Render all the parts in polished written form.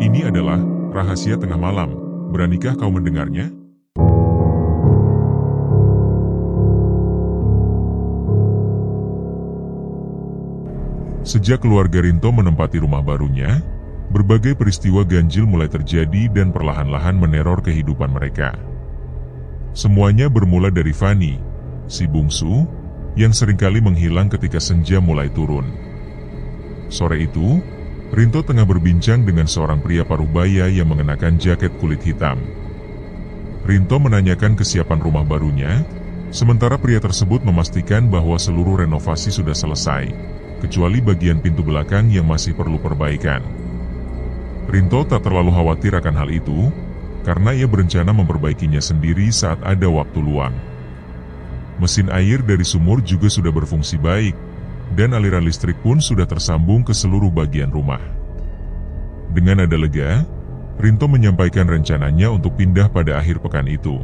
Ini adalah rahasia tengah malam. Beranikah kau mendengarnya? Sejak keluarga Rinto menempati rumah barunya, berbagai peristiwa ganjil mulai terjadi dan perlahan-lahan meneror kehidupan mereka. Semuanya bermula dari Fani, si bungsu, yang seringkali menghilang ketika senja mulai turun. Sore itu, Rinto tengah berbincang dengan seorang pria parubaya yang mengenakan jaket kulit hitam. Rinto menanyakan kesiapan rumah barunya, sementara pria tersebut memastikan bahwa seluruh renovasi sudah selesai, kecuali bagian pintu belakang yang masih perlu perbaikan. Rinto tak terlalu khawatir akan hal itu, karena ia berencana memperbaikinya sendiri saat ada waktu luang. Mesin air dari sumur juga sudah berfungsi baik, dan aliran listrik pun sudah tersambung ke seluruh bagian rumah. Dengan nada lega, Rinto menyampaikan rencananya untuk pindah pada akhir pekan itu.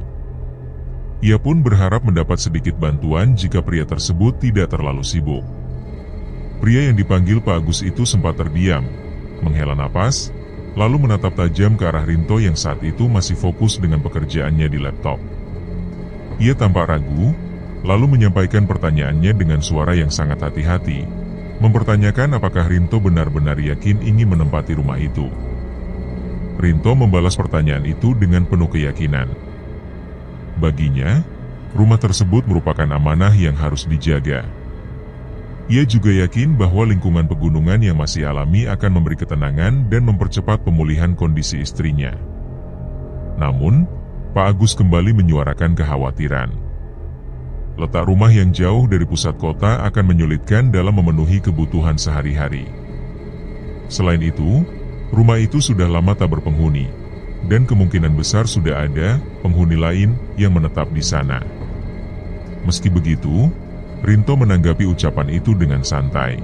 Ia pun berharap mendapat sedikit bantuan jika pria tersebut tidak terlalu sibuk. Pria yang dipanggil Pak Agus itu sempat terdiam, menghela napas, lalu menatap tajam ke arah Rinto yang saat itu masih fokus dengan pekerjaannya di laptop. Ia tampak ragu, lalu menyampaikan pertanyaannya dengan suara yang sangat hati-hati, mempertanyakan apakah Rinto benar-benar yakin ingin menempati rumah itu. Rinto membalas pertanyaan itu dengan penuh keyakinan. Baginya, rumah tersebut merupakan amanah yang harus dijaga. Ia juga yakin bahwa lingkungan pegunungan yang masih alami akan memberi ketenangan dan mempercepat pemulihan kondisi istrinya. Namun, Pak Agus kembali menyuarakan kekhawatiran. Letak rumah yang jauh dari pusat kota akan menyulitkan dalam memenuhi kebutuhan sehari-hari. Selain itu, rumah itu sudah lama tak berpenghuni, dan kemungkinan besar sudah ada penghuni lain yang menetap di sana. Meski begitu, Rinto menanggapi ucapan itu dengan santai.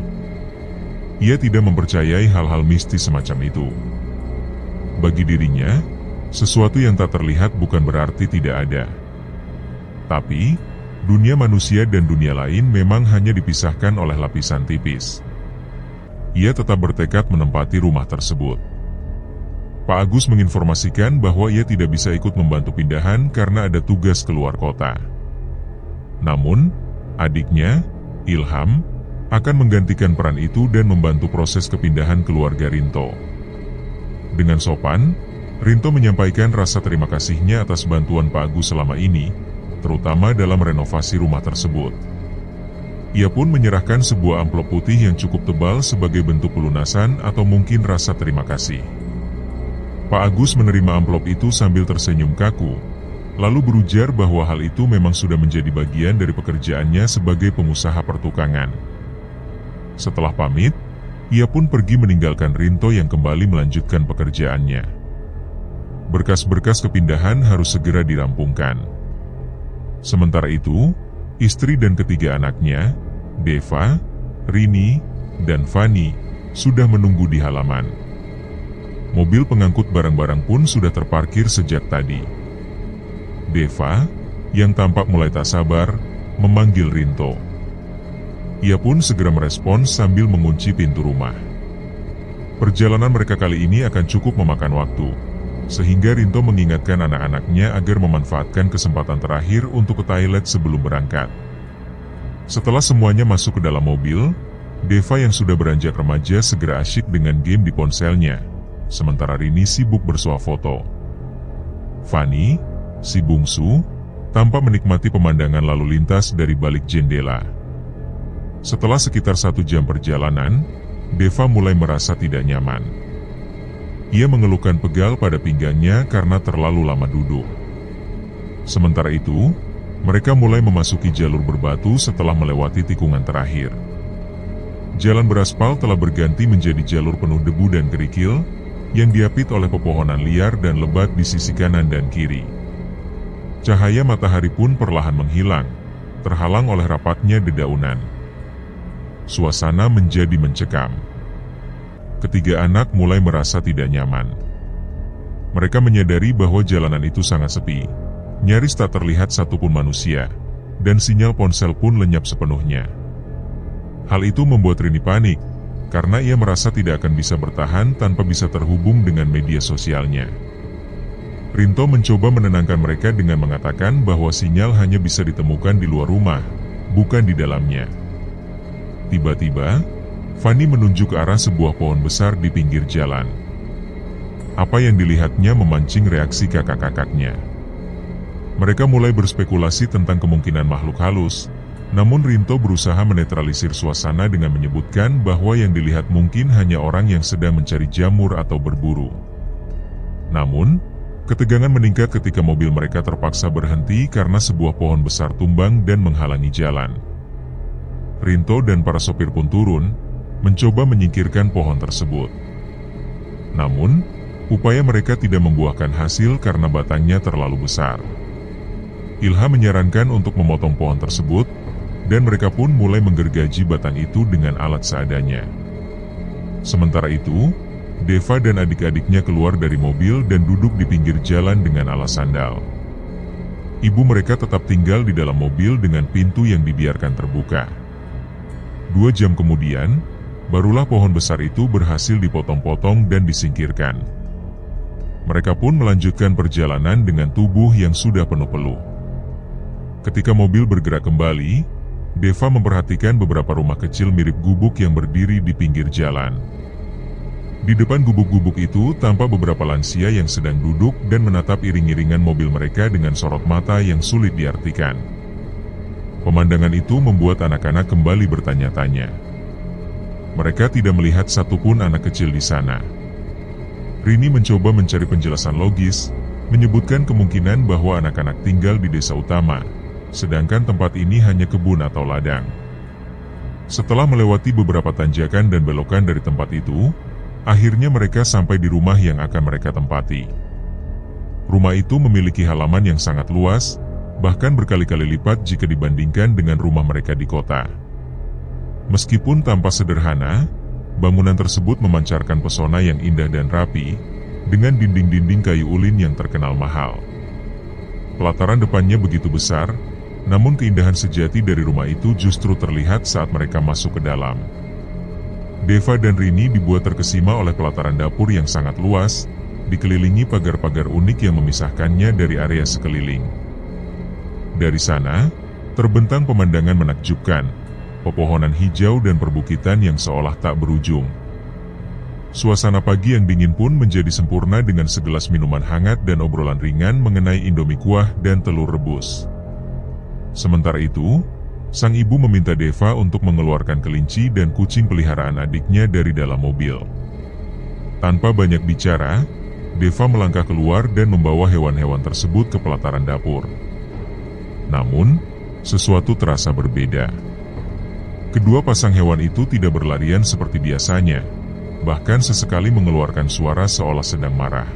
Ia tidak mempercayai hal-hal mistis semacam itu. Bagi dirinya, sesuatu yang tak terlihat bukan berarti tidak ada. Tapi, dunia manusia dan dunia lain memang hanya dipisahkan oleh lapisan tipis. Ia tetap bertekad menempati rumah tersebut. Pak Agus menginformasikan bahwa ia tidak bisa ikut membantu pindahan karena ada tugas keluar kota. Namun, adiknya, Ilham, akan menggantikan peran itu dan membantu proses kepindahan keluarga Rinto. Dengan sopan, Rinto menyampaikan rasa terima kasihnya atas bantuan Pak Agus selama ini, terutama dalam renovasi rumah tersebut. Ia pun menyerahkan sebuah amplop putih yang cukup tebal sebagai bentuk pelunasan atau mungkin rasa terima kasih. Pak Agus menerima amplop itu sambil tersenyum kaku, lalu berujar bahwa hal itu memang sudah menjadi bagian dari pekerjaannya sebagai pengusaha pertukangan. Setelah pamit, ia pun pergi meninggalkan Rinto yang kembali melanjutkan pekerjaannya. Berkas-berkas kepindahan harus segera dirampungkan. Sementara itu, istri dan ketiga anaknya, Deva, Rini, dan Fani, sudah menunggu di halaman. Mobil pengangkut barang-barang pun sudah terparkir sejak tadi. Deva, yang tampak mulai tak sabar, memanggil Rinto. Ia pun segera merespons sambil mengunci pintu rumah. Perjalanan mereka kali ini akan cukup memakan waktu, sehingga Rinto mengingatkan anak-anaknya agar memanfaatkan kesempatan terakhir untuk ke toilet sebelum berangkat. Setelah semuanya masuk ke dalam mobil, Deva yang sudah beranjak remaja segera asyik dengan game di ponselnya, sementara Rini sibuk bersuah foto. Fani, si bungsu, tampak menikmati pemandangan lalu lintas dari balik jendela. Setelah sekitar 1 jam perjalanan, Deva mulai merasa tidak nyaman. Ia mengeluhkan pegal pada pinggangnya karena terlalu lama duduk. Sementara itu, mereka mulai memasuki jalur berbatu setelah melewati tikungan terakhir. Jalan beraspal telah berganti menjadi jalur penuh debu dan kerikil, yang diapit oleh pepohonan liar dan lebat di sisi kanan dan kiri. Cahaya matahari pun perlahan menghilang, terhalang oleh rapatnya dedaunan. Suasana menjadi mencekam. Ketiga anak mulai merasa tidak nyaman. Mereka menyadari bahwa jalanan itu sangat sepi, nyaris tak terlihat satupun manusia, dan sinyal ponsel pun lenyap sepenuhnya. Hal itu membuat Rini panik, karena ia merasa tidak akan bisa bertahan tanpa bisa terhubung dengan media sosialnya. Rinto mencoba menenangkan mereka dengan mengatakan bahwa sinyal hanya bisa ditemukan di luar rumah, bukan di dalamnya. Tiba-tiba, Fanny menunjuk ke arah sebuah pohon besar di pinggir jalan. Apa yang dilihatnya memancing reaksi kakak-kakaknya. Mereka mulai berspekulasi tentang kemungkinan makhluk halus, namun Rinto berusaha menetralisir suasana dengan menyebutkan bahwa yang dilihat mungkin hanya orang yang sedang mencari jamur atau berburu. Namun, ketegangan meningkat ketika mobil mereka terpaksa berhenti karena sebuah pohon besar tumbang dan menghalangi jalan. Rinto dan para sopir pun turun, mencoba menyingkirkan pohon tersebut. Namun, upaya mereka tidak membuahkan hasil karena batangnya terlalu besar. Ilham menyarankan untuk memotong pohon tersebut, dan mereka pun mulai menggergaji batang itu dengan alat seadanya. Sementara itu, Deva dan adik-adiknya keluar dari mobil dan duduk di pinggir jalan dengan alas sandal. Ibu mereka tetap tinggal di dalam mobil dengan pintu yang dibiarkan terbuka. 2 jam kemudian, barulah pohon besar itu berhasil dipotong-potong dan disingkirkan. Mereka pun melanjutkan perjalanan dengan tubuh yang sudah penuh peluh. Ketika mobil bergerak kembali, Deva memperhatikan beberapa rumah kecil mirip gubuk yang berdiri di pinggir jalan. Di depan gubuk-gubuk itu tampak beberapa lansia yang sedang duduk dan menatap iring-iringan mobil mereka dengan sorot mata yang sulit diartikan. Pemandangan itu membuat anak-anak kembali bertanya-tanya. Mereka tidak melihat satupun anak kecil di sana. Rini mencoba mencari penjelasan logis, menyebutkan kemungkinan bahwa anak-anak tinggal di desa utama, sedangkan tempat ini hanya kebun atau ladang. Setelah melewati beberapa tanjakan dan belokan dari tempat itu, akhirnya mereka sampai di rumah yang akan mereka tempati. Rumah itu memiliki halaman yang sangat luas, bahkan berkali-kali lipat jika dibandingkan dengan rumah mereka di kota. Meskipun tampak sederhana, bangunan tersebut memancarkan pesona yang indah dan rapi, dengan dinding-dinding kayu ulin yang terkenal mahal. Pelataran depannya begitu besar, namun keindahan sejati dari rumah itu justru terlihat saat mereka masuk ke dalam. Deva dan Rini dibuat terkesima oleh pelataran dapur yang sangat luas, dikelilingi pagar-pagar unik yang memisahkannya dari area sekeliling. Dari sana, terbentang pemandangan menakjubkan, pepohonan hijau dan perbukitan yang seolah tak berujung. Suasana pagi yang dingin pun menjadi sempurna dengan segelas minuman hangat dan obrolan ringan mengenai indomie kuah dan telur rebus. Sementara itu, sang ibu meminta Deva untuk mengeluarkan kelinci dan kucing peliharaan adiknya dari dalam mobil. Tanpa banyak bicara, Deva melangkah keluar dan membawa hewan-hewan tersebut ke pelataran dapur. Namun, sesuatu terasa berbeda. Kedua pasang hewan itu tidak berlarian seperti biasanya, bahkan sesekali mengeluarkan suara seolah sedang marah.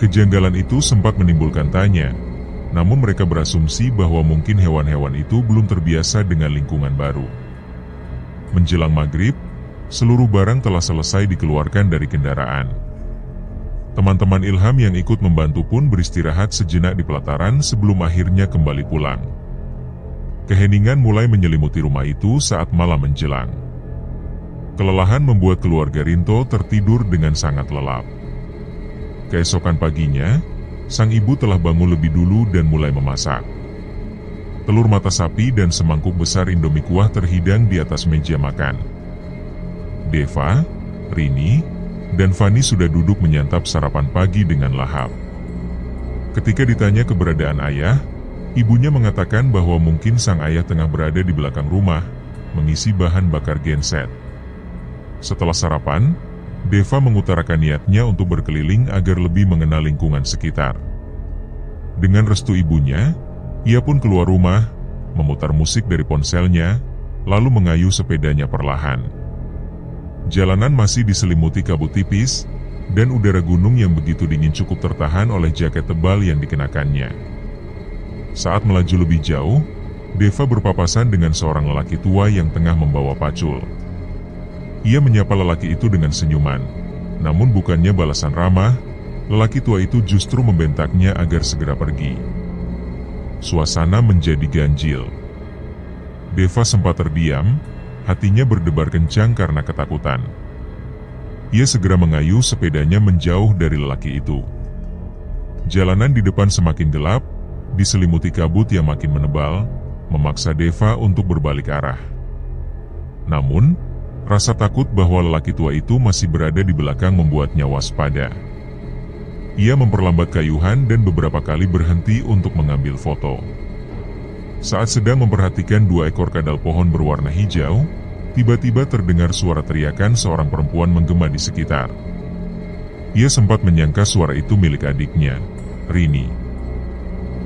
Kejanggalan itu sempat menimbulkan tanya, namun mereka berasumsi bahwa mungkin hewan-hewan itu belum terbiasa dengan lingkungan baru. Menjelang maghrib, seluruh barang telah selesai dikeluarkan dari kendaraan. Teman-teman Ilham yang ikut membantu pun beristirahat sejenak di pelataran sebelum akhirnya kembali pulang. Keheningan mulai menyelimuti rumah itu saat malam menjelang. Kelelahan membuat keluarga Rinto tertidur dengan sangat lelap. Keesokan paginya, sang ibu telah bangun lebih dulu dan mulai memasak. Telur mata sapi dan semangkuk besar indomie kuah terhidang di atas meja makan. Deva, Rini, dan Fanny sudah duduk menyantap sarapan pagi dengan lahap. Ketika ditanya keberadaan ayah, ibunya mengatakan bahwa mungkin sang ayah tengah berada di belakang rumah, mengisi bahan bakar genset. Setelah sarapan, Deva mengutarakan niatnya untuk berkeliling agar lebih mengenal lingkungan sekitar. Dengan restu ibunya, ia pun keluar rumah, memutar musik dari ponselnya, lalu mengayuh sepedanya perlahan. Jalanan masih diselimuti kabut tipis, dan udara gunung yang begitu dingin cukup tertahan oleh jaket tebal yang dikenakannya. Saat melaju lebih jauh, Deva berpapasan dengan seorang lelaki tua yang tengah membawa pacul. Ia menyapa lelaki itu dengan senyuman, namun bukannya balasan ramah, lelaki tua itu justru membentaknya agar segera pergi. Suasana menjadi ganjil. Deva sempat terdiam, Hatinya berdebar kencang karena ketakutan. Ia segera mengayuh sepedanya menjauh dari lelaki itu. Jalanan di depan semakin gelap, diselimuti kabut yang makin menebal, memaksa Deva untuk berbalik arah. Namun, rasa takut bahwa lelaki tua itu masih berada di belakang membuatnya waspada. Ia memperlambat kayuhan dan beberapa kali berhenti untuk mengambil foto. Saat sedang memperhatikan 2 ekor kadal pohon berwarna hijau, tiba-tiba terdengar suara teriakan seorang perempuan menggema di sekitar. Ia sempat menyangka suara itu milik adiknya, Rini.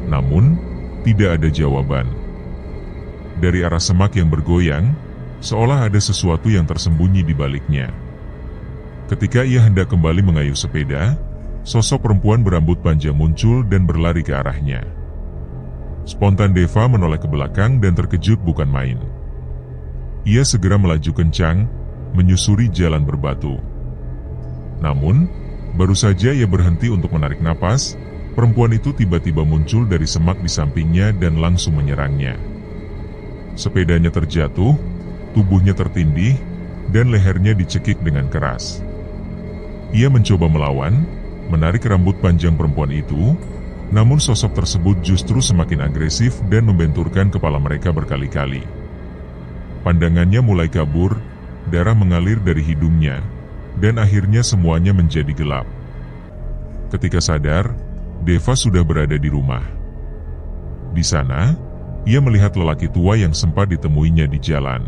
Namun, tidak ada jawaban. Dari arah semak yang bergoyang, seolah ada sesuatu yang tersembunyi di baliknya. Ketika ia hendak kembali mengayuh sepeda, sosok perempuan berambut panjang muncul dan berlari ke arahnya. Spontan Deva menoleh ke belakang dan terkejut bukan main. Ia segera melaju kencang, menyusuri jalan berbatu. Namun, baru saja ia berhenti untuk menarik napas, perempuan itu tiba-tiba muncul dari semak di sampingnya dan langsung menyerangnya. Sepedanya terjatuh, tubuhnya tertindih, dan lehernya dicekik dengan keras. Ia mencoba melawan, menarik rambut panjang perempuan itu, namun sosok tersebut justru semakin agresif dan membenturkan kepala mereka berkali-kali. Pandangannya mulai kabur, darah mengalir dari hidungnya, dan akhirnya semuanya menjadi gelap. Ketika sadar, Deva sudah berada di rumah. Di sana, ia melihat lelaki tua yang sempat ditemuinya di jalan.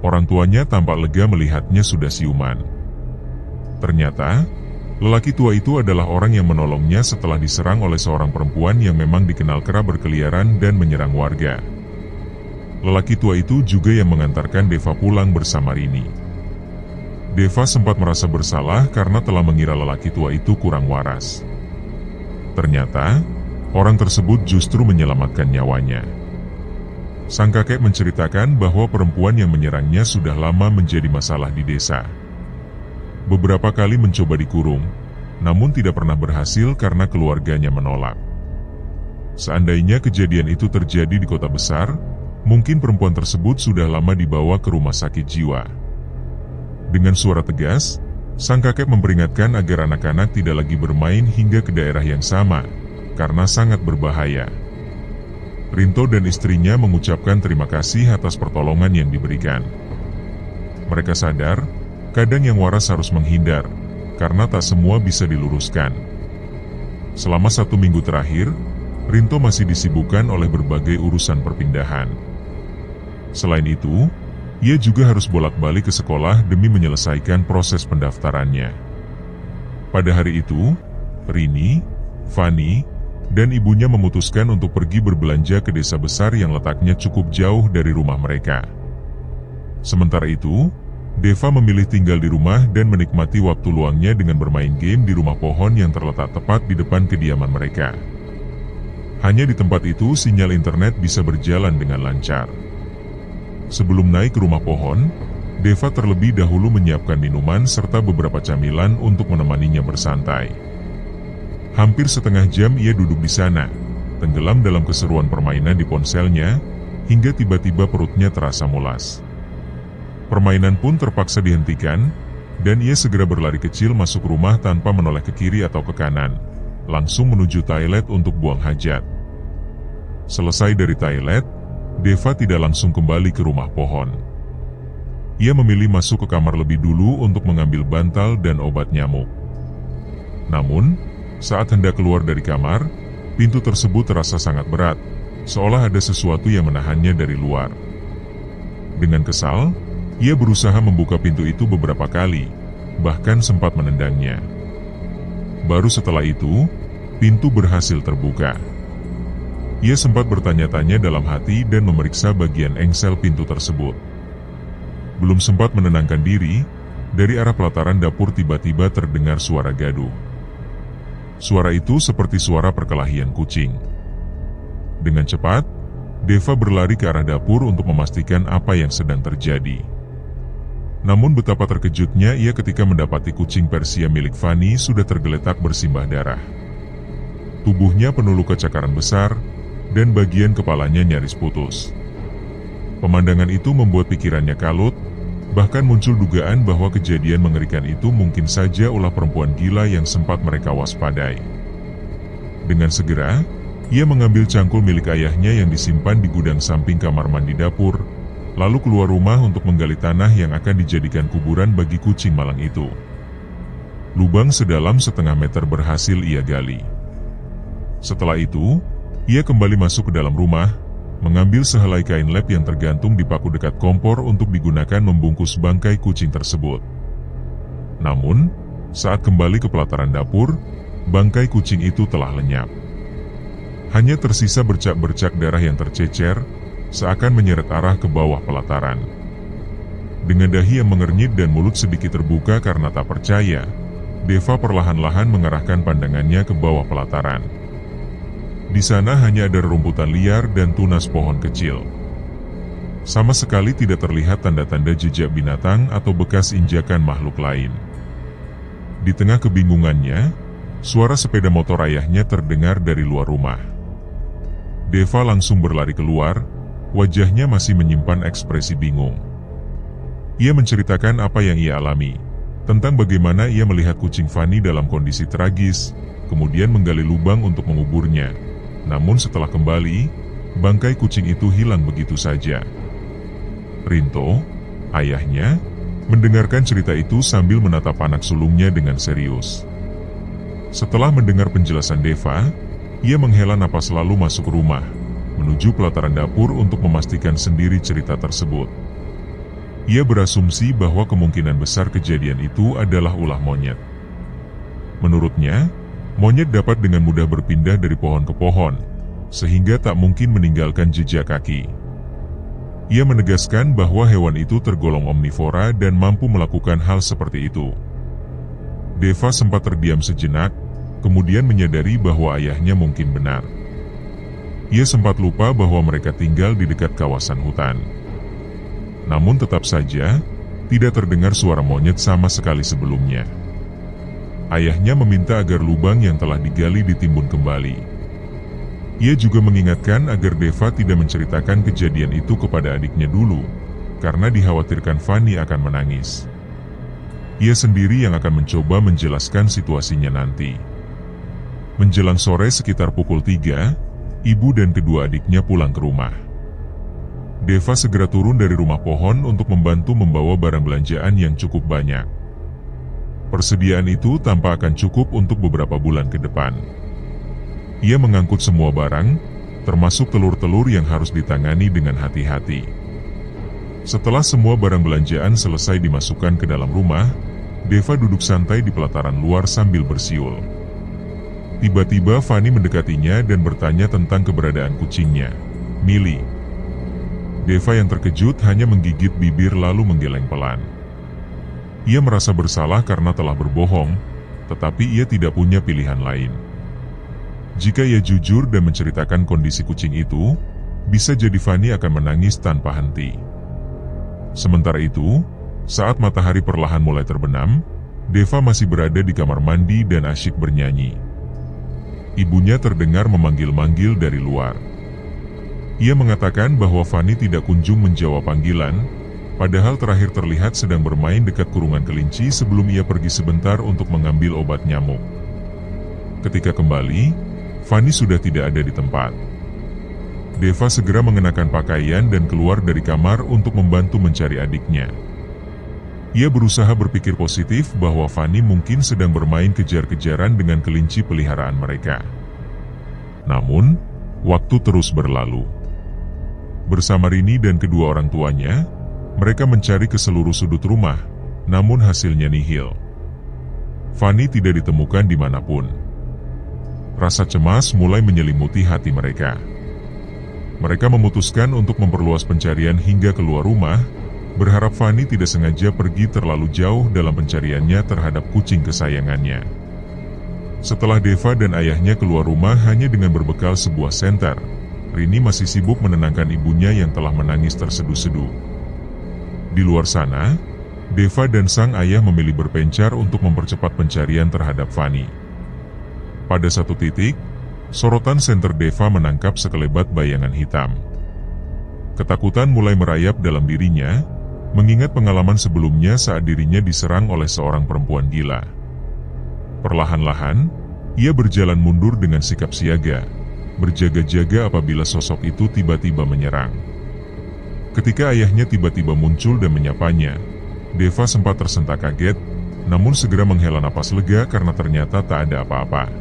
Orang tuanya tampak lega melihatnya sudah siuman. Ternyata, lelaki tua itu adalah orang yang menolongnya setelah diserang oleh seorang perempuan yang memang dikenal kerap berkeliaran dan menyerang warga. Lelaki tua itu juga yang mengantarkan Deva pulang bersama Rini. Deva sempat merasa bersalah karena telah mengira lelaki tua itu kurang waras. Ternyata, orang tersebut justru menyelamatkan nyawanya. Sang kakek menceritakan bahwa perempuan yang menyerangnya sudah lama menjadi masalah di desa. Beberapa kali mencoba dikurung, namun tidak pernah berhasil karena keluarganya menolak. Seandainya kejadian itu terjadi di kota besar, mungkin perempuan tersebut sudah lama dibawa ke rumah sakit jiwa. Dengan suara tegas, sang kakek memperingatkan agar anak-anak tidak lagi bermain hingga ke daerah yang sama, karena sangat berbahaya. Rinto dan istrinya mengucapkan terima kasih atas pertolongan yang diberikan. Mereka sadar, kadang yang waras harus menghindar, karena tak semua bisa diluruskan. Selama 1 minggu terakhir, Rinto masih disibukkan oleh berbagai urusan perpindahan. Selain itu, ia juga harus bolak-balik ke sekolah demi menyelesaikan proses pendaftarannya. Pada hari itu, Rini, Fani, dan ibunya memutuskan untuk pergi berbelanja ke desa besar yang letaknya cukup jauh dari rumah mereka. Sementara itu, Deva memilih tinggal di rumah dan menikmati waktu luangnya dengan bermain game di rumah pohon yang terletak tepat di depan kediaman mereka. Hanya di tempat itu sinyal internet bisa berjalan dengan lancar. Sebelum naik ke rumah pohon, Deva terlebih dahulu menyiapkan minuman serta beberapa camilan untuk menemaninya bersantai. Hampir setengah jam ia duduk di sana, tenggelam dalam keseruan permainan di ponselnya, hingga tiba-tiba perutnya terasa mulas. Permainan pun terpaksa dihentikan, dan ia segera berlari kecil masuk rumah tanpa menoleh ke kiri atau ke kanan, langsung menuju toilet untuk buang hajat. Selesai dari toilet, Deva tidak langsung kembali ke rumah pohon. Ia memilih masuk ke kamar lebih dulu untuk mengambil bantal dan obat nyamuk. Namun, saat hendak keluar dari kamar, pintu tersebut terasa sangat berat, seolah ada sesuatu yang menahannya dari luar. Dengan kesal, ia berusaha membuka pintu itu beberapa kali, bahkan sempat menendangnya. Baru setelah itu, pintu berhasil terbuka. Ia sempat bertanya-tanya dalam hati dan memeriksa bagian engsel pintu tersebut. Belum sempat menenangkan diri, dari arah pelataran dapur tiba-tiba terdengar suara gaduh. Suara itu seperti suara perkelahian kucing. Dengan cepat, Deva berlari ke arah dapur untuk memastikan apa yang sedang terjadi. Namun betapa terkejutnya ia ketika mendapati kucing Persia milik Fani sudah tergeletak bersimbah darah. Tubuhnya penuh luka cakaran besar, dan bagian kepalanya nyaris putus. Pemandangan itu membuat pikirannya kalut, bahkan muncul dugaan bahwa kejadian mengerikan itu mungkin saja ulah perempuan gila yang sempat mereka waspadai. Dengan segera, ia mengambil cangkul milik ayahnya yang disimpan di gudang samping kamar mandi dapur, lalu keluar rumah untuk menggali tanah yang akan dijadikan kuburan bagi kucing malang itu. Lubang sedalam 1,5 meter berhasil ia gali. Setelah itu, ia kembali masuk ke dalam rumah, mengambil sehelai kain lap yang tergantung di paku dekat kompor untuk digunakan membungkus bangkai kucing tersebut. Namun, saat kembali ke pelataran dapur, bangkai kucing itu telah lenyap. Hanya tersisa bercak-bercak darah yang tercecer, seakan menyeret arah ke bawah pelataran. Dengan dahi yang mengernyit dan mulut sedikit terbuka karena tak percaya, Deva perlahan-lahan mengarahkan pandangannya ke bawah pelataran. Di sana hanya ada rerumputan liar dan tunas pohon kecil. Sama sekali tidak terlihat tanda-tanda jejak binatang atau bekas injakan makhluk lain. Di tengah kebingungannya, suara sepeda motor ayahnya terdengar dari luar rumah. Deva langsung berlari keluar, wajahnya masih menyimpan ekspresi bingung. Ia menceritakan apa yang ia alami, tentang bagaimana ia melihat kucing Fanny dalam kondisi tragis, kemudian menggali lubang untuk menguburnya. Namun setelah kembali, bangkai kucing itu hilang begitu saja. Rinto, ayahnya, mendengarkan cerita itu sambil menatap anak sulungnya dengan serius. Setelah mendengar penjelasan Deva, ia menghela napas lalu masuk rumah, menuju pelataran dapur untuk memastikan sendiri cerita tersebut. Ia berasumsi bahwa kemungkinan besar kejadian itu adalah ulah monyet. Menurutnya, monyet dapat dengan mudah berpindah dari pohon ke pohon, sehingga tak mungkin meninggalkan jejak kaki. Ia menegaskan bahwa hewan itu tergolong omnivora dan mampu melakukan hal seperti itu. Deva sempat terdiam sejenak, kemudian menyadari bahwa ayahnya mungkin benar. Ia sempat lupa bahwa mereka tinggal di dekat kawasan hutan. Namun tetap saja, tidak terdengar suara monyet sama sekali sebelumnya. Ayahnya meminta agar lubang yang telah digali ditimbun kembali. Ia juga mengingatkan agar Deva tidak menceritakan kejadian itu kepada adiknya dulu, karena dikhawatirkan Fanny akan menangis. Ia sendiri yang akan mencoba menjelaskan situasinya nanti. Menjelang sore sekitar pukul 3, ibu dan kedua adiknya pulang ke rumah. Deva segera turun dari rumah pohon untuk membantu membawa barang belanjaan yang cukup banyak. Persediaan itu tampak akan cukup untuk beberapa bulan ke depan. Ia mengangkut semua barang, termasuk telur-telur yang harus ditangani dengan hati-hati. Setelah semua barang belanjaan selesai dimasukkan ke dalam rumah, Deva duduk santai di pelataran luar sambil bersiul. Tiba-tiba Fanny mendekatinya dan bertanya tentang keberadaan kucingnya, Millie. Deva yang terkejut hanya menggigit bibir lalu menggeleng pelan. Ia merasa bersalah karena telah berbohong, tetapi ia tidak punya pilihan lain. Jika ia jujur dan menceritakan kondisi kucing itu, bisa jadi Fanny akan menangis tanpa henti. Sementara itu, saat matahari perlahan mulai terbenam, Deva masih berada di kamar mandi dan asyik bernyanyi. Ibunya terdengar memanggil-manggil dari luar. Ia mengatakan bahwa Fanny tidak kunjung menjawab panggilan, padahal terakhir terlihat sedang bermain dekat kurungan kelinci sebelum ia pergi sebentar untuk mengambil obat nyamuk. Ketika kembali, Fanny sudah tidak ada di tempat. Deva segera mengenakan pakaian dan keluar dari kamar untuk membantu mencari adiknya. Ia berusaha berpikir positif bahwa Fanny mungkin sedang bermain kejar-kejaran dengan kelinci peliharaan mereka. Namun, waktu terus berlalu. Bersama Rini dan kedua orang tuanya, mereka mencari ke seluruh sudut rumah, namun hasilnya nihil. Fanny tidak ditemukan dimanapun. Rasa cemas mulai menyelimuti hati mereka. Mereka memutuskan untuk memperluas pencarian hingga keluar rumah, berharap Fanny tidak sengaja pergi terlalu jauh dalam pencariannya terhadap kucing kesayangannya. Setelah Deva dan ayahnya keluar rumah hanya dengan berbekal sebuah senter, Rini masih sibuk menenangkan ibunya yang telah menangis terseduh-seduh. Di luar sana, Deva dan sang ayah memilih berpencar untuk mempercepat pencarian terhadap Fanny. Pada satu titik, sorotan senter Deva menangkap sekelebat bayangan hitam. Ketakutan mulai merayap dalam dirinya, mengingat pengalaman sebelumnya saat dirinya diserang oleh seorang perempuan gila. Perlahan-lahan, ia berjalan mundur dengan sikap siaga, berjaga-jaga apabila sosok itu tiba-tiba menyerang. Ketika ayahnya tiba-tiba muncul dan menyapanya, Deva sempat tersentak kaget, namun segera menghela napas lega karena ternyata tak ada apa-apa.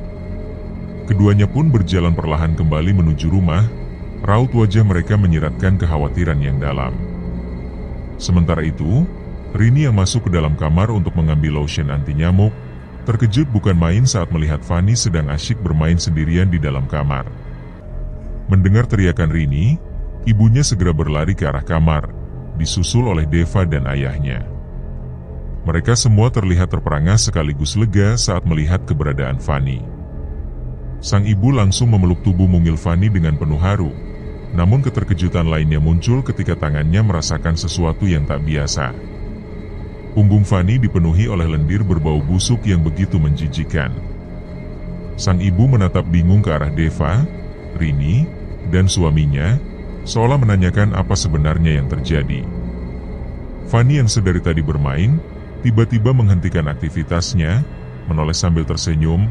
Keduanya pun berjalan perlahan kembali menuju rumah, raut wajah mereka menyiratkan kekhawatiran yang dalam. Sementara itu, Rini yang masuk ke dalam kamar untuk mengambil lotion anti nyamuk, terkejut bukan main saat melihat Fanny sedang asyik bermain sendirian di dalam kamar. Mendengar teriakan Rini, ibunya segera berlari ke arah kamar, disusul oleh Deva dan ayahnya. Mereka semua terlihat terperangah sekaligus lega saat melihat keberadaan Fanny. Sang ibu langsung memeluk tubuh mungil Fanny dengan penuh haru, namun keterkejutan lainnya muncul ketika tangannya merasakan sesuatu yang tak biasa. Punggung Fanny dipenuhi oleh lendir berbau busuk yang begitu menjijikkan. Sang ibu menatap bingung ke arah Deva, Rini, dan suaminya, seolah menanyakan apa sebenarnya yang terjadi. Fanny yang sedari tadi bermain, tiba-tiba menghentikan aktivitasnya, menoleh sambil tersenyum,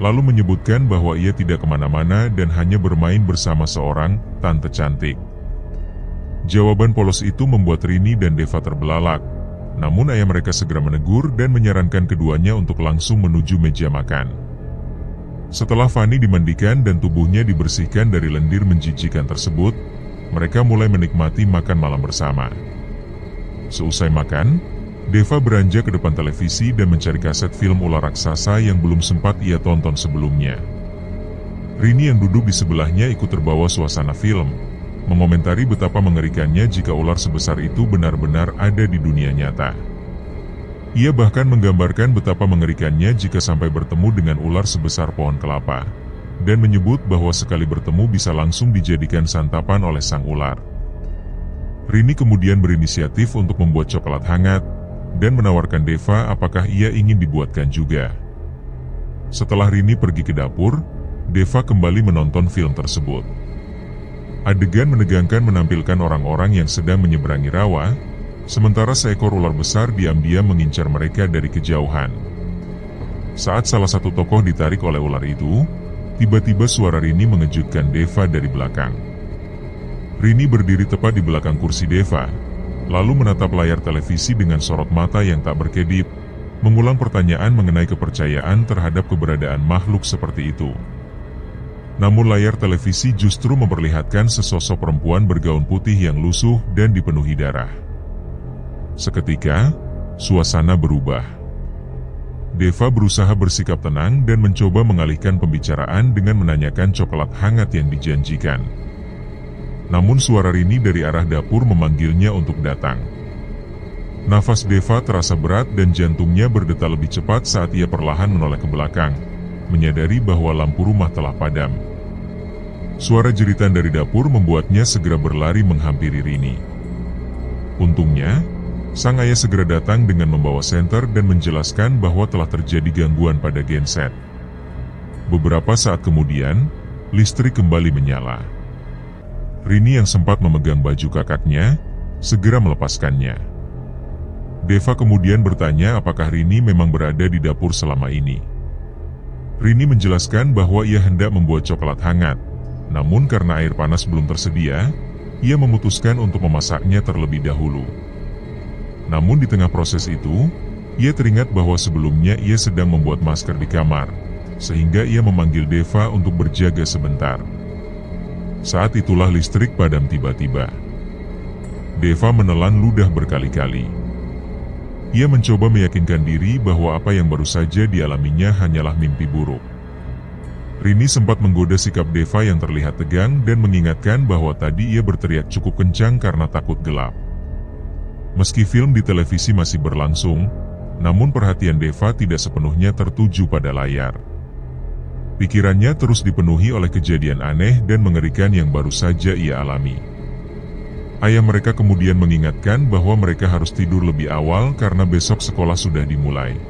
lalu menyebutkan bahwa ia tidak kemana-mana dan hanya bermain bersama seorang tante cantik. Jawaban polos itu membuat Rini dan Deva terbelalak, namun ayah mereka segera menegur dan menyarankan keduanya untuk langsung menuju meja makan. Setelah Fanny dimandikan dan tubuhnya dibersihkan dari lendir menjijikan tersebut, mereka mulai menikmati makan malam bersama. Seusai makan, Deva beranjak ke depan televisi dan mencari kaset film ular raksasa yang belum sempat ia tonton sebelumnya. Rini yang duduk di sebelahnya ikut terbawa suasana film, mengomentari betapa mengerikannya jika ular sebesar itu benar-benar ada di dunia nyata. Ia bahkan menggambarkan betapa mengerikannya jika sampai bertemu dengan ular sebesar pohon kelapa, dan menyebut bahwa sekali bertemu bisa langsung dijadikan santapan oleh sang ular. Rini kemudian berinisiatif untuk membuat coklat hangat, dan menawarkan Deva apakah ia ingin dibuatkan juga. Setelah Rini pergi ke dapur, Deva kembali menonton film tersebut. Adegan menegangkan menampilkan orang-orang yang sedang menyeberangi rawa, sementara seekor ular besar diam-diam mengincar mereka dari kejauhan. Saat salah satu tokoh ditarik oleh ular itu, tiba-tiba suara Rini mengejutkan Deva dari belakang. Rini berdiri tepat di belakang kursi Deva, lalu menatap layar televisi dengan sorot mata yang tak berkedip, mengulang pertanyaan mengenai kepercayaan terhadap keberadaan makhluk seperti itu. Namun layar televisi justru memperlihatkan sesosok perempuan bergaun putih yang lusuh dan dipenuhi darah. Seketika, suasana berubah. Deva berusaha bersikap tenang dan mencoba mengalihkan pembicaraan dengan menanyakan coklat hangat yang dijanjikan. Namun suara Rini dari arah dapur memanggilnya untuk datang. Nafas Deva terasa berat dan jantungnya berdetak lebih cepat saat ia perlahan menoleh ke belakang, menyadari bahwa lampu rumah telah padam. Suara jeritan dari dapur membuatnya segera berlari menghampiri Rini. Untungnya, sang ayah segera datang dengan membawa senter dan menjelaskan bahwa telah terjadi gangguan pada genset. Beberapa saat kemudian, listrik kembali menyala. Rini yang sempat memegang baju kakaknya, segera melepaskannya. Deva kemudian bertanya apakah Rini memang berada di dapur selama ini. Rini menjelaskan bahwa ia hendak membuat coklat hangat, namun karena air panas belum tersedia, ia memutuskan untuk memasaknya terlebih dahulu. Namun di tengah proses itu, ia teringat bahwa sebelumnya ia sedang membuat masker di kamar, sehingga ia memanggil Deva untuk berjaga sebentar. Saat itulah listrik padam tiba-tiba. Deva menelan ludah berkali-kali. Ia mencoba meyakinkan diri bahwa apa yang baru saja dialaminya hanyalah mimpi buruk. Rini sempat menggoda sikap Deva yang terlihat tegang dan mengingatkan bahwa tadi ia berteriak cukup kencang karena takut gelap. Meski film di televisi masih berlangsung, namun perhatian Deva tidak sepenuhnya tertuju pada layar. Pikirannya terus dipenuhi oleh kejadian aneh dan mengerikan yang baru saja ia alami. Ayah mereka kemudian mengingatkan bahwa mereka harus tidur lebih awal karena besok sekolah sudah dimulai.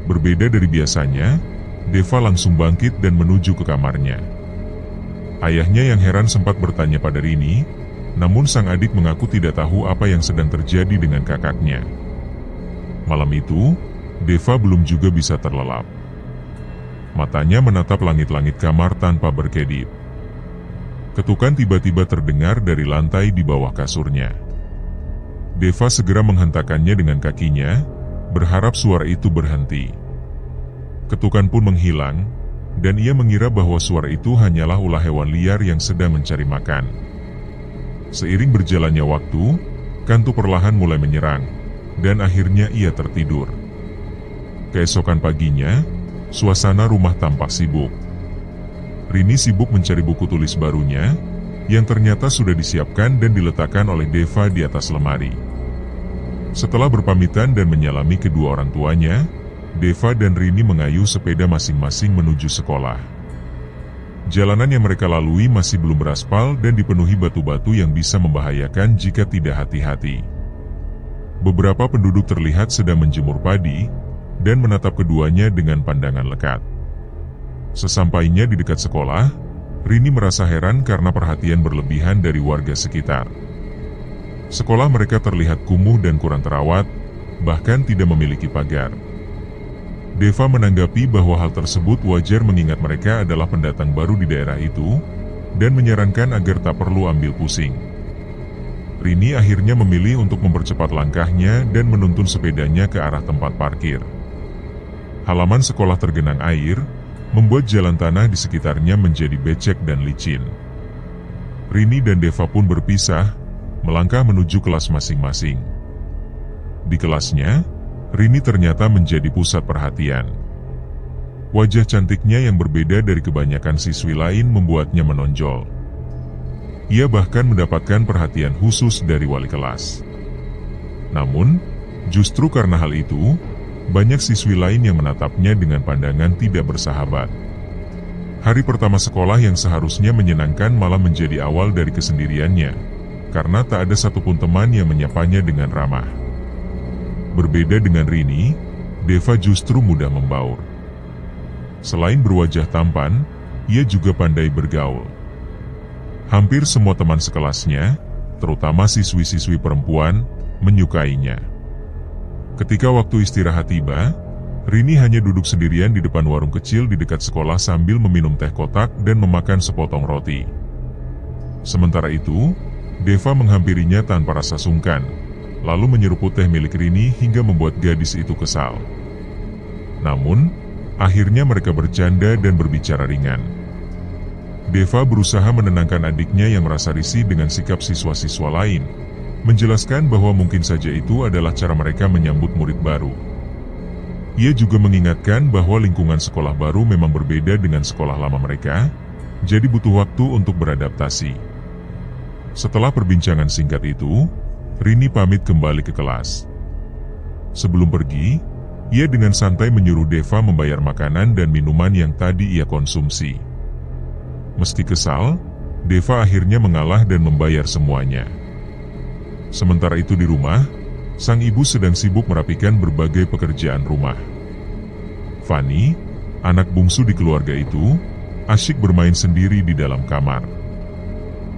Berbeda dari biasanya, Deva langsung bangkit dan menuju ke kamarnya. Ayahnya yang heran sempat bertanya pada Rini, Namun sang adik mengaku tidak tahu apa yang sedang terjadi dengan kakaknya. Malam itu, Deva belum juga bisa terlelap. Matanya menatap langit-langit kamar tanpa berkedip. Ketukan tiba-tiba terdengar dari lantai di bawah kasurnya. Deva segera menghentakkannya dengan kakinya, berharap suara itu berhenti. Ketukan pun menghilang, dan ia mengira bahwa suara itu hanyalah ulah hewan liar yang sedang mencari makan. Seiring berjalannya waktu, kantuk perlahan mulai menyerang, dan akhirnya ia tertidur. Keesokan paginya, suasana rumah tampak sibuk. Rini sibuk mencari buku tulis barunya, yang ternyata sudah disiapkan dan diletakkan oleh Deva di atas lemari. Setelah berpamitan dan menyalami kedua orang tuanya, Deva dan Rini mengayuh sepeda masing-masing menuju sekolah. Jalanan yang mereka lalui masih belum beraspal dan dipenuhi batu-batu yang bisa membahayakan jika tidak hati-hati. Beberapa penduduk terlihat sedang menjemur padi dan menatap keduanya dengan pandangan lekat. Sesampainya di dekat sekolah, Rini merasa heran karena perhatian berlebihan dari warga sekitar. Sekolah mereka terlihat kumuh dan kurang terawat, bahkan tidak memiliki pagar. Deva menanggapi bahwa hal tersebut wajar mengingat mereka adalah pendatang baru di daerah itu, dan menyarankan agar tak perlu ambil pusing. Rini akhirnya memilih untuk mempercepat langkahnya dan menuntun sepedanya ke arah tempat parkir. Halaman sekolah tergenang air, membuat jalan tanah di sekitarnya menjadi becek dan licin. Rini dan Deva pun berpisah, melangkah menuju kelas masing-masing. Di kelasnya, Rini ternyata menjadi pusat perhatian. Wajah cantiknya yang berbeda dari kebanyakan siswi lain membuatnya menonjol. Ia bahkan mendapatkan perhatian khusus dari wali kelas. Namun, justru karena hal itu, banyak siswi lain yang menatapnya dengan pandangan tidak bersahabat. Hari pertama sekolah yang seharusnya menyenangkan malah menjadi awal dari kesendiriannya, karena tak ada satupun teman yang menyapanya dengan ramah. Berbeda dengan Rini, Deva justru mudah membaur. Selain berwajah tampan, ia juga pandai bergaul. Hampir semua teman sekelasnya, terutama siswi-siswi perempuan, menyukainya. Ketika waktu istirahat tiba, Rini hanya duduk sendirian di depan warung kecil di dekat sekolah sambil meminum teh kotak dan memakan sepotong roti. Sementara itu, Deva menghampirinya tanpa rasa sungkan, lalu menyeruput teh milik Rini hingga membuat gadis itu kesal. Namun, akhirnya mereka bercanda dan berbicara ringan. Deva berusaha menenangkan adiknya yang merasa risih dengan sikap siswa-siswa lain, menjelaskan bahwa mungkin saja itu adalah cara mereka menyambut murid baru. Ia juga mengingatkan bahwa lingkungan sekolah baru memang berbeda dengan sekolah lama mereka, jadi butuh waktu untuk beradaptasi. Setelah perbincangan singkat itu, Rini pamit kembali ke kelas. Sebelum pergi, ia dengan santai menyuruh Deva membayar makanan dan minuman yang tadi ia konsumsi. Meski kesal, Deva akhirnya mengalah dan membayar semuanya. Sementara itu di rumah, sang ibu sedang sibuk merapikan berbagai pekerjaan rumah. Fanny, anak bungsu di keluarga itu, asyik bermain sendiri di dalam kamar.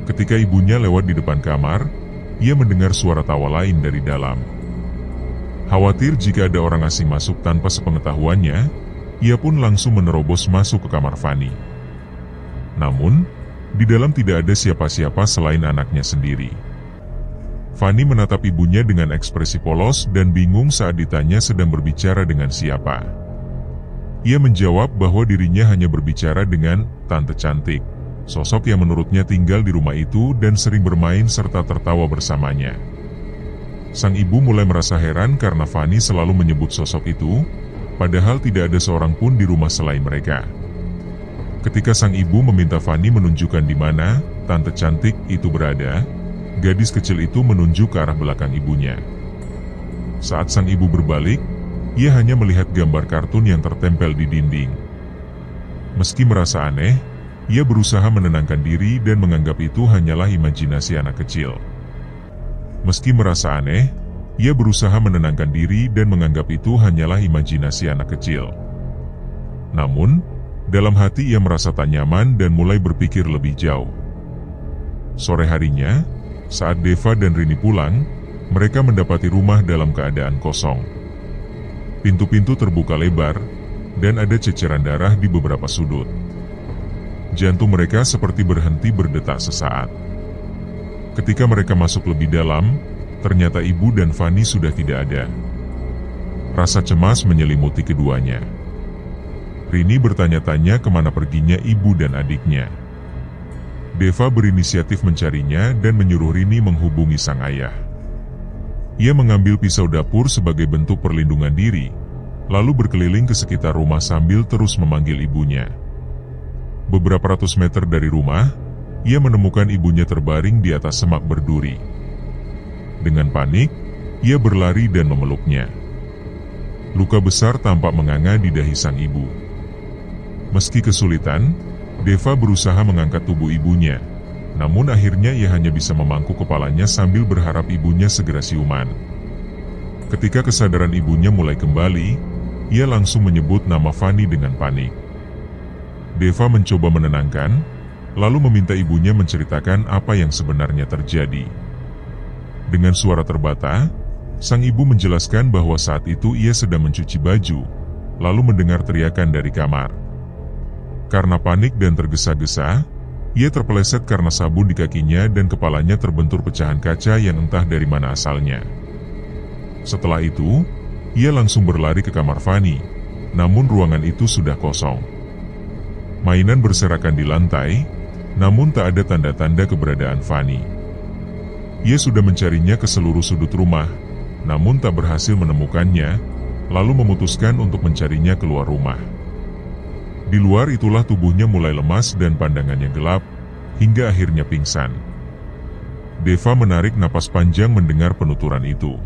Ketika ibunya lewat di depan kamar, ia mendengar suara tawa lain dari dalam. Khawatir jika ada orang asing masuk tanpa sepengetahuannya, ia pun langsung menerobos masuk ke kamar Fanny. Namun, di dalam tidak ada siapa-siapa selain anaknya sendiri. Fanny menatap ibunya dengan ekspresi polos dan bingung saat ditanya sedang berbicara dengan siapa. Ia menjawab bahwa dirinya hanya berbicara dengan tante cantik, sosok yang menurutnya tinggal di rumah itu dan sering bermain serta tertawa bersamanya. Sang ibu mulai merasa heran karena Fanny selalu menyebut sosok itu, padahal tidak ada seorang pun di rumah selain mereka. Ketika sang ibu meminta Fanny menunjukkan di mana tante cantik itu berada, gadis kecil itu menunjuk ke arah belakang ibunya. Saat sang ibu berbalik, ia hanya melihat gambar kartun yang tertempel di dinding. Meski merasa aneh, ia berusaha menenangkan diri dan menganggap itu hanyalah imajinasi anak kecil. Meski merasa aneh, ia berusaha menenangkan diri dan menganggap itu hanyalah imajinasi anak kecil. Namun, dalam hati ia merasa tak nyaman dan mulai berpikir lebih jauh. Sore harinya, Saat Deva dan Rini pulang, mereka mendapati rumah dalam keadaan kosong. Pintu-pintu terbuka lebar, dan ada ceceran darah di beberapa sudut. Jantung mereka seperti berhenti berdetak sesaat. Ketika mereka masuk lebih dalam, ternyata ibu dan Fani sudah tidak ada. Rasa cemas menyelimuti keduanya. Rini bertanya-tanya kemana perginya ibu dan adiknya. Deva berinisiatif mencarinya dan menyuruh Rini menghubungi sang ayah. Ia mengambil pisau dapur sebagai bentuk perlindungan diri, lalu berkeliling ke sekitar rumah sambil terus memanggil ibunya. Beberapa ratus meter dari rumah, ia menemukan ibunya terbaring di atas semak berduri. Dengan panik, ia berlari dan memeluknya. Luka besar tampak menganga di dahi sang ibu. Meski kesulitan, Deva berusaha mengangkat tubuh ibunya, namun akhirnya ia hanya bisa memangku kepalanya sambil berharap ibunya segera siuman. Ketika kesadaran ibunya mulai kembali, ia langsung menyebut nama Fani dengan panik. Deva mencoba menenangkan, lalu meminta ibunya menceritakan apa yang sebenarnya terjadi. Dengan suara terbata, sang ibu menjelaskan bahwa saat itu ia sedang mencuci baju, lalu mendengar teriakan dari kamar. Karena panik dan tergesa-gesa, ia terpeleset karena sabun di kakinya dan kepalanya terbentur pecahan kaca yang entah dari mana asalnya. Setelah itu, ia langsung berlari ke kamar Fani, namun ruangan itu sudah kosong. Mainan berserakan di lantai, namun tak ada tanda-tanda keberadaan Fani. Ia sudah mencarinya ke seluruh sudut rumah, namun tak berhasil menemukannya, lalu memutuskan untuk mencarinya keluar rumah. Di luar itulah tubuhnya mulai lemas dan pandangannya gelap, hingga akhirnya pingsan. Deva menarik napas panjang mendengar penuturan itu.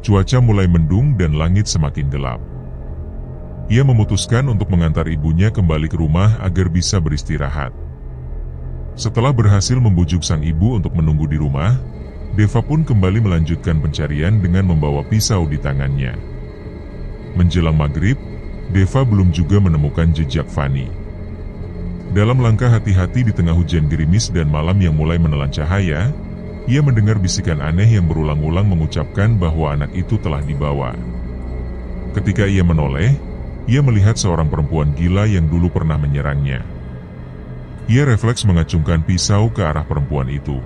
Cuaca mulai mendung dan langit semakin gelap. Ia memutuskan untuk mengantar ibunya kembali ke rumah agar bisa beristirahat. Setelah berhasil membujuk sang ibu untuk menunggu di rumah, Deva pun kembali melanjutkan pencarian dengan membawa pisau di tangannya. Menjelang maghrib, Deva belum juga menemukan jejak Fani. Dalam langkah hati-hati di tengah hujan gerimis dan malam yang mulai menelan cahaya, ia mendengar bisikan aneh yang berulang-ulang mengucapkan bahwa anak itu telah dibawa. Ketika ia menoleh, ia melihat seorang perempuan gila yang dulu pernah menyerangnya. Ia refleks mengacungkan pisau ke arah perempuan itu.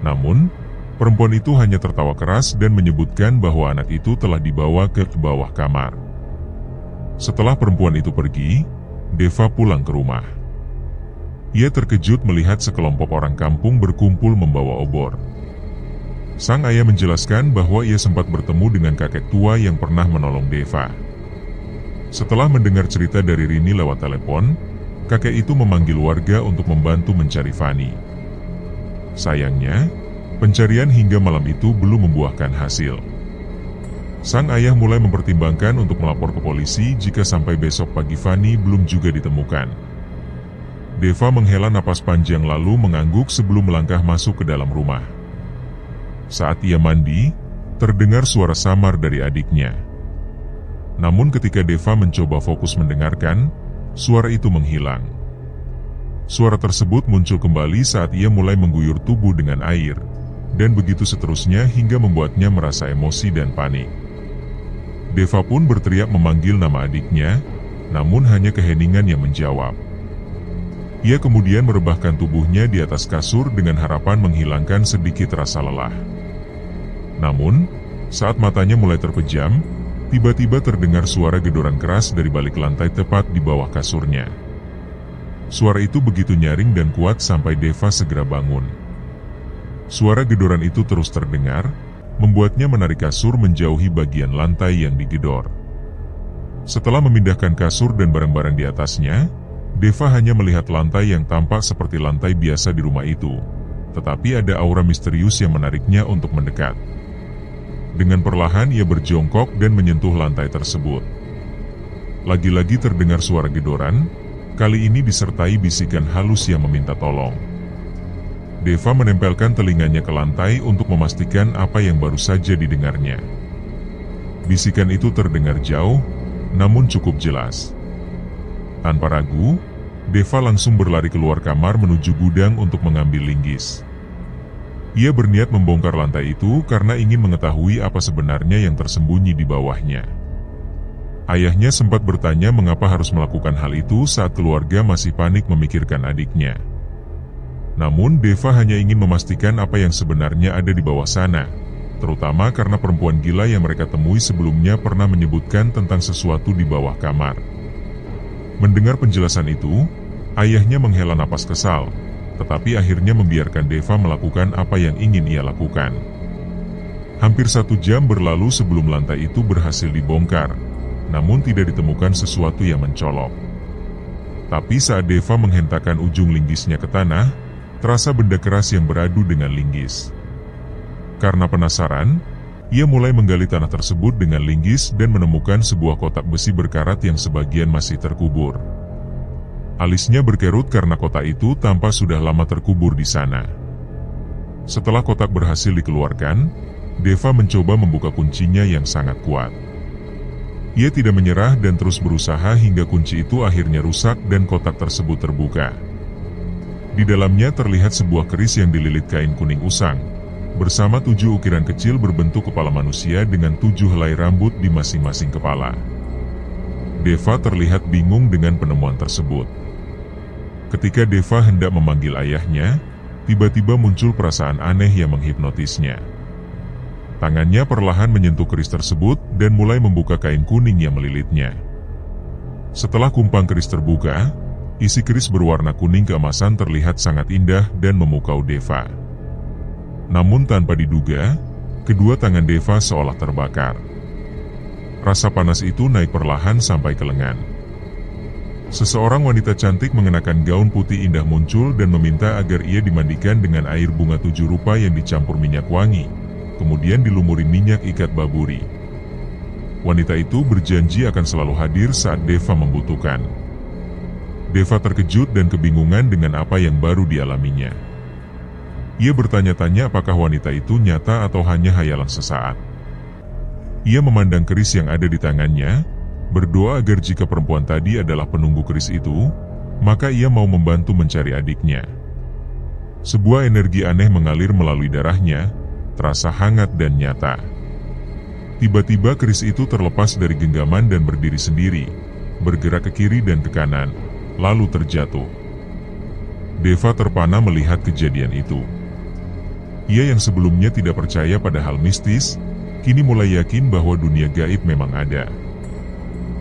Namun, perempuan itu hanya tertawa keras dan menyebutkan bahwa anak itu telah dibawa ke bawah kamar. Setelah perempuan itu pergi, Deva pulang ke rumah. Ia terkejut melihat sekelompok orang kampung berkumpul membawa obor. Sang ayah menjelaskan bahwa ia sempat bertemu dengan kakek tua yang pernah menolong Deva. Setelah mendengar cerita dari Rini lewat telepon, kakek itu memanggil warga untuk membantu mencari Fani. Sayangnya, pencarian hingga malam itu belum membuahkan hasil. Sang ayah mulai mempertimbangkan untuk melapor ke polisi jika sampai besok pagi Fani belum juga ditemukan. Deva menghela napas panjang lalu mengangguk sebelum melangkah masuk ke dalam rumah. Saat ia mandi, terdengar suara samar dari adiknya. Namun ketika Deva mencoba fokus mendengarkan, suara itu menghilang. Suara tersebut muncul kembali saat ia mulai mengguyur tubuh dengan air, dan begitu seterusnya hingga membuatnya merasa emosi dan panik. Deva pun berteriak memanggil nama adiknya, namun hanya keheningan yang menjawab. Ia kemudian merebahkan tubuhnya di atas kasur dengan harapan menghilangkan sedikit rasa lelah. Namun, saat matanya mulai terpejam, tiba-tiba terdengar suara gedoran keras dari balik lantai tepat di bawah kasurnya. Suara itu begitu nyaring dan kuat sampai Deva segera bangun. Suara gedoran itu terus terdengar, membuatnya menarik kasur menjauhi bagian lantai yang digedor. Setelah memindahkan kasur dan barang-barang di atasnya, Deva hanya melihat lantai yang tampak seperti lantai biasa di rumah itu, tetapi ada aura misterius yang menariknya untuk mendekat. Dengan perlahan ia berjongkok dan menyentuh lantai tersebut. Lagi-lagi terdengar suara gedoran, kali ini disertai bisikan halus yang meminta tolong. Deva menempelkan telinganya ke lantai untuk memastikan apa yang baru saja didengarnya. Bisikan itu terdengar jauh, namun cukup jelas. Tanpa ragu, Deva langsung berlari keluar kamar menuju gudang untuk mengambil linggis. Ia berniat membongkar lantai itu karena ingin mengetahui apa sebenarnya yang tersembunyi di bawahnya. Ayahnya sempat bertanya mengapa harus melakukan hal itu saat keluarga masih panik memikirkan adiknya. Namun Deva hanya ingin memastikan apa yang sebenarnya ada di bawah sana, terutama karena perempuan gila yang mereka temui sebelumnya pernah menyebutkan tentang sesuatu di bawah kamar. Mendengar penjelasan itu, ayahnya menghela napas kesal, tetapi akhirnya membiarkan Deva melakukan apa yang ingin ia lakukan. Hampir 1 jam berlalu sebelum lantai itu berhasil dibongkar, namun tidak ditemukan sesuatu yang mencolok. Tapi saat Deva menghentakkan ujung linggisnya ke tanah, terasa benda keras yang beradu dengan linggis. Karena penasaran, ia mulai menggali tanah tersebut dengan linggis dan menemukan sebuah kotak besi berkarat yang sebagian masih terkubur. Alisnya berkerut karena kotak itu tampak sudah lama terkubur di sana. Setelah kotak berhasil dikeluarkan, Deva mencoba membuka kuncinya yang sangat kuat. Ia tidak menyerah dan terus berusaha hingga kunci itu akhirnya rusak dan kotak tersebut terbuka. Di dalamnya terlihat sebuah keris yang dililit kain kuning usang, bersama 7 ukiran kecil berbentuk kepala manusia dengan 7 helai rambut di masing-masing kepala. Deva terlihat bingung dengan penemuan tersebut. Ketika Deva hendak memanggil ayahnya, tiba-tiba muncul perasaan aneh yang menghipnotisnya. Tangannya perlahan menyentuh keris tersebut dan mulai membuka kain kuning yang melilitnya. Setelah kumpang keris terbuka, isi keris berwarna kuning keemasan terlihat sangat indah dan memukau Deva. Namun tanpa diduga, kedua tangan Deva seolah terbakar. Rasa panas itu naik perlahan sampai ke lengan. Seseorang wanita cantik mengenakan gaun putih indah muncul dan meminta agar ia dimandikan dengan air bunga 7 rupa yang dicampur minyak wangi, kemudian dilumuri minyak ikat baburi. Wanita itu berjanji akan selalu hadir saat Deva membutuhkan. Deva terkejut dan kebingungan dengan apa yang baru dialaminya. Ia bertanya-tanya apakah wanita itu nyata atau hanya hayalan sesaat. Ia memandang keris yang ada di tangannya, berdoa agar jika perempuan tadi adalah penunggu keris itu, maka ia mau membantu mencari adiknya. Sebuah energi aneh mengalir melalui darahnya, terasa hangat dan nyata. Tiba-tiba keris itu terlepas dari genggaman dan berdiri sendiri, bergerak ke kiri dan ke kanan, lalu terjatuh. Deva terpana melihat kejadian itu. Ia yang sebelumnya tidak percaya pada hal mistis, kini mulai yakin bahwa dunia gaib memang ada.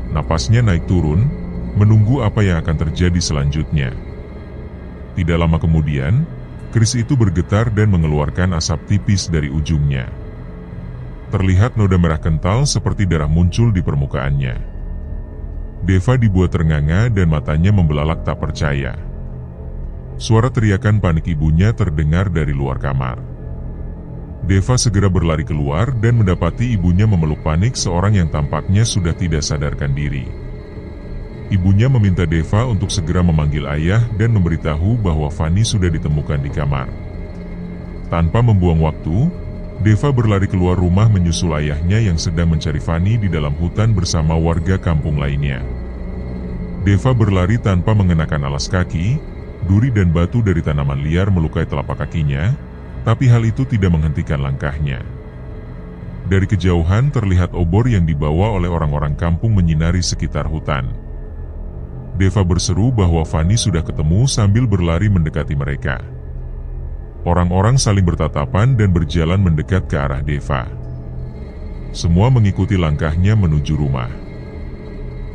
Napasnya naik turun, menunggu apa yang akan terjadi selanjutnya. Tidak lama kemudian, keris itu bergetar dan mengeluarkan asap tipis dari ujungnya. Terlihat noda merah kental seperti darah muncul di permukaannya. Deva dibuat ternganga dan matanya membelalak tak percaya. Suara teriakan panik ibunya terdengar dari luar kamar. Deva segera berlari keluar dan mendapati ibunya memeluk panik seorang yang tampaknya sudah tidak sadarkan diri. Ibunya meminta Deva untuk segera memanggil ayah dan memberitahu bahwa Fanny sudah ditemukan di kamar. Tanpa membuang waktu, Deva berlari keluar rumah menyusul ayahnya yang sedang mencari Fanny di dalam hutan bersama warga kampung lainnya. Deva berlari tanpa mengenakan alas kaki, duri dan batu dari tanaman liar melukai telapak kakinya, tapi hal itu tidak menghentikan langkahnya. Dari kejauhan terlihat obor yang dibawa oleh orang-orang kampung menyinari sekitar hutan. Deva berseru bahwa Fanny sudah ketemu sambil berlari mendekati mereka. Orang-orang saling bertatapan dan berjalan mendekat ke arah Deva. Semua mengikuti langkahnya menuju rumah.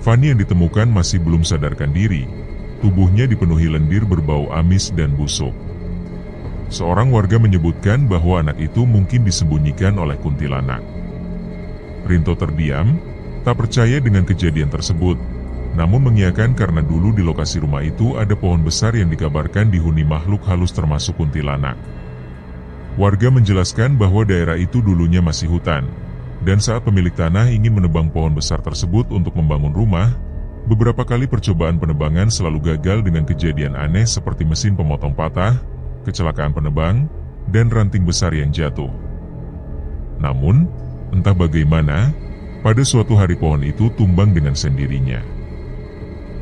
Fanny yang ditemukan masih belum sadarkan diri. Tubuhnya dipenuhi lendir berbau amis dan busuk. Seorang warga menyebutkan bahwa anak itu mungkin disembunyikan oleh kuntilanak. Rinto terdiam, tak percaya dengan kejadian tersebut, namun mengiyakan karena dulu di lokasi rumah itu ada pohon besar yang dikabarkan dihuni makhluk halus termasuk kuntilanak. Warga menjelaskan bahwa daerah itu dulunya masih hutan, dan saat pemilik tanah ingin menebang pohon besar tersebut untuk membangun rumah, beberapa kali percobaan penebangan selalu gagal dengan kejadian aneh seperti mesin pemotong patah, kecelakaan penebang, dan ranting besar yang jatuh. Namun, entah bagaimana, pada suatu hari pohon itu tumbang dengan sendirinya.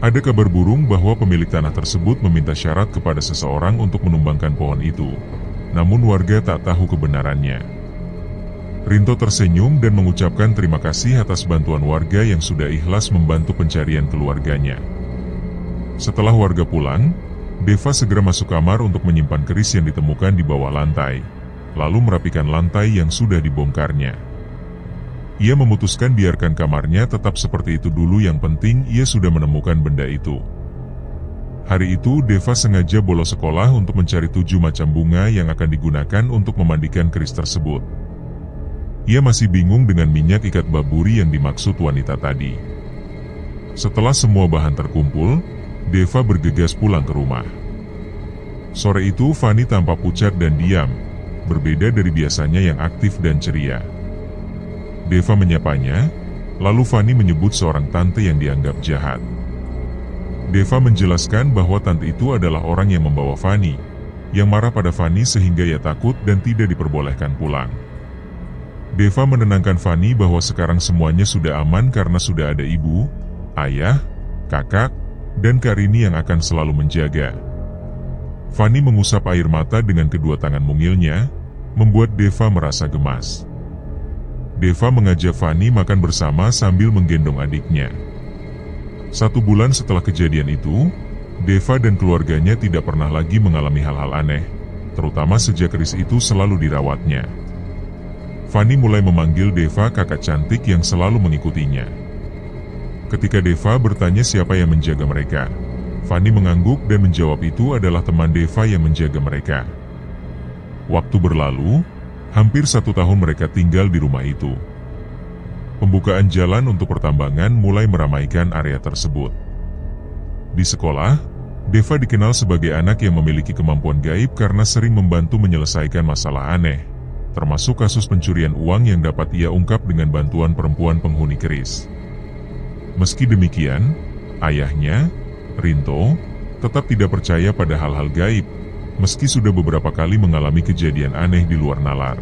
Ada kabar burung bahwa pemilik tanah tersebut meminta syarat kepada seseorang untuk menumbangkan pohon itu. namun warga tak tahu kebenarannya. Rinto tersenyum dan mengucapkan terima kasih atas bantuan warga yang sudah ikhlas membantu pencarian keluarganya. Setelah warga pulang, Deva segera masuk kamar untuk menyimpan keris yang ditemukan di bawah lantai, lalu merapikan lantai yang sudah dibongkarnya. Ia memutuskan biarkan kamarnya tetap seperti itu dulu, yang penting ia sudah menemukan benda itu. Hari itu Deva sengaja bolos sekolah untuk mencari 7 macam bunga yang akan digunakan untuk memandikan keris tersebut. Ia masih bingung dengan minyak ikat baburi yang dimaksud wanita tadi. Setelah semua bahan terkumpul, Deva bergegas pulang ke rumah. Sore itu Fani tampak pucat dan diam, berbeda dari biasanya yang aktif dan ceria. Deva menyapanya, lalu Fani menyebut seorang tante yang dianggap jahat. Deva menjelaskan bahwa tante itu adalah orang yang membawa Fani, yang marah pada Fani sehingga ia takut dan tidak diperbolehkan pulang. Deva menenangkan Fani bahwa sekarang semuanya sudah aman karena sudah ada ibu, ayah, kakak, dan Karini yang akan selalu menjaga. Fani mengusap air mata dengan kedua tangan mungilnya, membuat Deva merasa gemas. Deva mengajak Fani makan bersama sambil menggendong adiknya. 1 bulan setelah kejadian itu, Deva dan keluarganya tidak pernah lagi mengalami hal-hal aneh, terutama sejak keris itu selalu dirawatnya. Fani mulai memanggil Deva kakak cantik yang selalu mengikutinya. Ketika Deva bertanya siapa yang menjaga mereka, Fani mengangguk dan menjawab itu adalah teman Deva yang menjaga mereka. Waktu berlalu, hampir 1 tahun mereka tinggal di rumah itu. Pembukaan jalan untuk pertambangan mulai meramaikan area tersebut. Di sekolah, Deva dikenal sebagai anak yang memiliki kemampuan gaib karena sering membantu menyelesaikan masalah aneh, termasuk kasus pencurian uang yang dapat ia ungkap dengan bantuan perempuan penghuni keris. Meski demikian, ayahnya, Rinto, tetap tidak percaya pada hal-hal gaib, meski sudah beberapa kali mengalami kejadian aneh di luar nalar.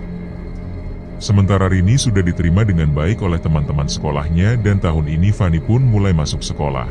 Sementara Rini sudah diterima dengan baik oleh teman-teman sekolahnya dan tahun ini Fani pun mulai masuk sekolah.